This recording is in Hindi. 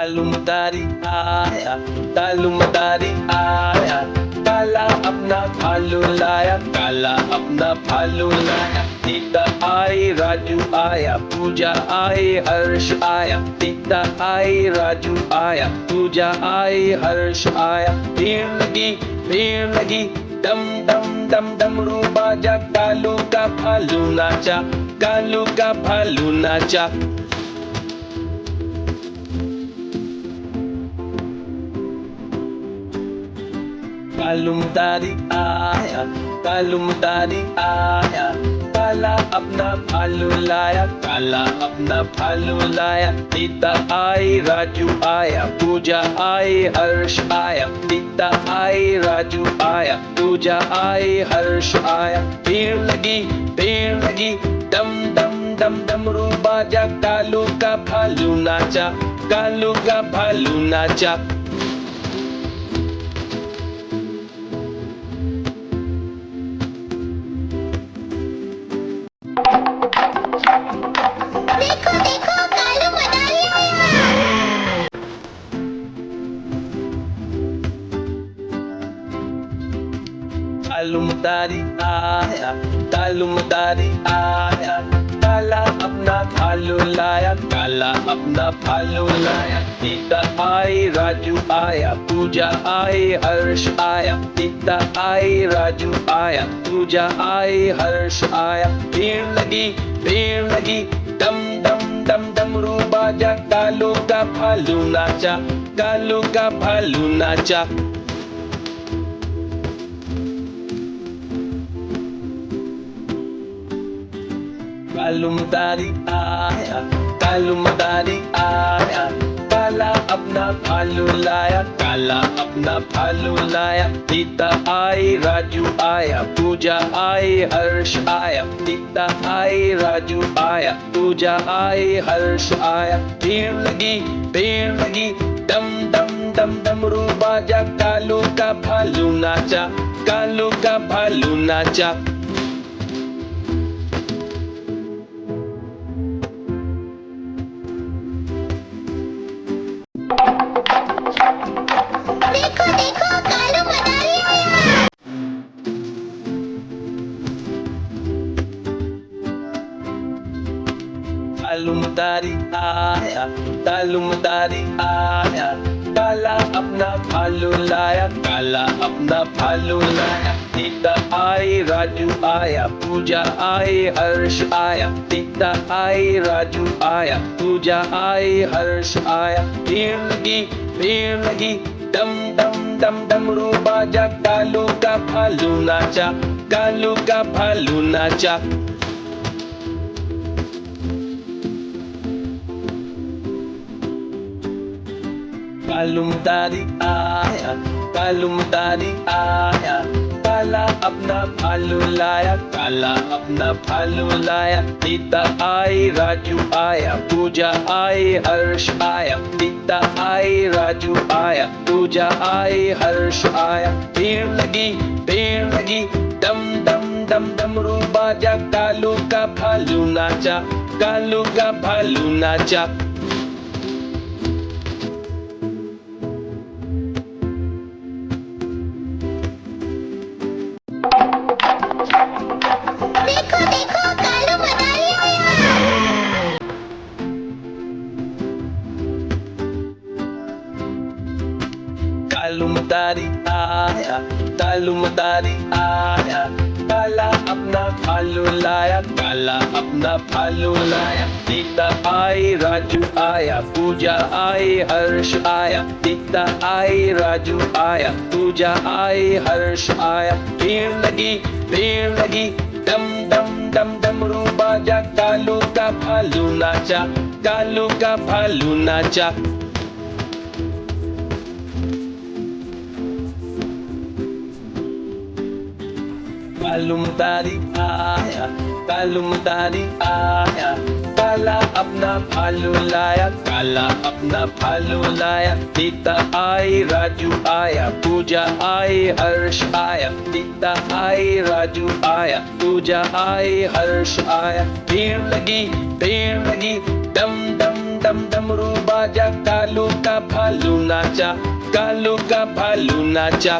तालुमदारी आया, तालुमदारी आया, काला अपना भालू लाया, काला अपना भालू लाया। सीता आई, राजू आया, पूजा आई, हर्ष आया। सीता आई, राजू आया, पूजा आई, हर्ष आया। भीड़ लगी, डम डम डम डमरू बाजा, कालू का भालू नाचा, कालू का भालू नाचा। तालुमदारी आया, तालुमदारी आया, काला अपना भालू लाया, काला अपना भालू लाया। सीता आई, राजू आया, पूजा आई, हर्ष आया। सीता आई, राजू आया, पूजा आई, हर्ष आया। भीड़ लगी, डम डम डम डमरू बाजा, कालू का भालू नाचा, कालू का भालू नाचा। देखो देखो कालू मनाली आया। तालुमदारी आया, तालुमदारी आया, काला अपना भालू लाया, काला अपना भालू लाया। सीता आई, राजू आया, पूजा आई, हर्ष आया। सीता आई, राजू आया, पूजा आई, हर्ष आया। भीड़ लगी, डम डम डम डमरू बाजा, कालू का भालू नाचा, कालू का भालू नाचा। तालुमदारी आया, तालुमदारी आया, काला अपना भालू लाया, काला अपना भालू लाया। सीता आई, राजू आया, पूजा आई, हर्ष आया। सीता आई, राजू आया, पूजा आई, हर्ष आया। भीड़ लगी, डम डम डम डमरू बाजा, कालू का भालू नाचा, कालू का भालू नाचा। देखो देखो कालू मनाली आया। तालुमदारी आया, तालुमदारी आया, काला अपना भालू लाया, काला अपना भालू लाया। सीता आई, राजू आया, पूजा आई, हर्ष आया। सीता आई, राजू आया, पूजा आई, हर्ष आया। भीड़ लगी, डम डम डम डमरू बाजा, कालू का भालू नाचा, कालू का भालू नाचा। तालुमदारी आया, तालुमदारी आया, काला अपना भालू लाया, काला अपना भालू लाया। सीता आई, राजू आया, पूजा आई, हर्ष आया। सीता आई, राजू आया, पूजा आई, हर्ष आया। भीड़ लगी, डम डम डम डमरू बाजा, कालू का भालू नाचा, कालू का भालू नाचा। देखो देखो कालू मनाली आया। तालुमदारी आया, तालुमदारी आया, काला अपना भालू लाया, काला अपना भालू लाया। सीता आई, राजू आया, पूजा आई, हर्ष आया। सीता आई, राजू आया, पूजा आई, हर्ष आया। भीड़ लगी, डम डम डम डमरू बाजा, कालू का भालू नाचा, कालू का भालू नाचा। तालुमदारी आया, तालुमदारी आया, काला अपना भालू लाया, काला अपना भालू लाया। सीता आई, राजू आया, पूजा आई, हर्ष आया। सीता आई, राजू आया, पूजा आई, हर्ष आया। भीड़ लगी, डम डम डम डमरू बाजा, कालू का नाचा, कालू का भालू नाचा,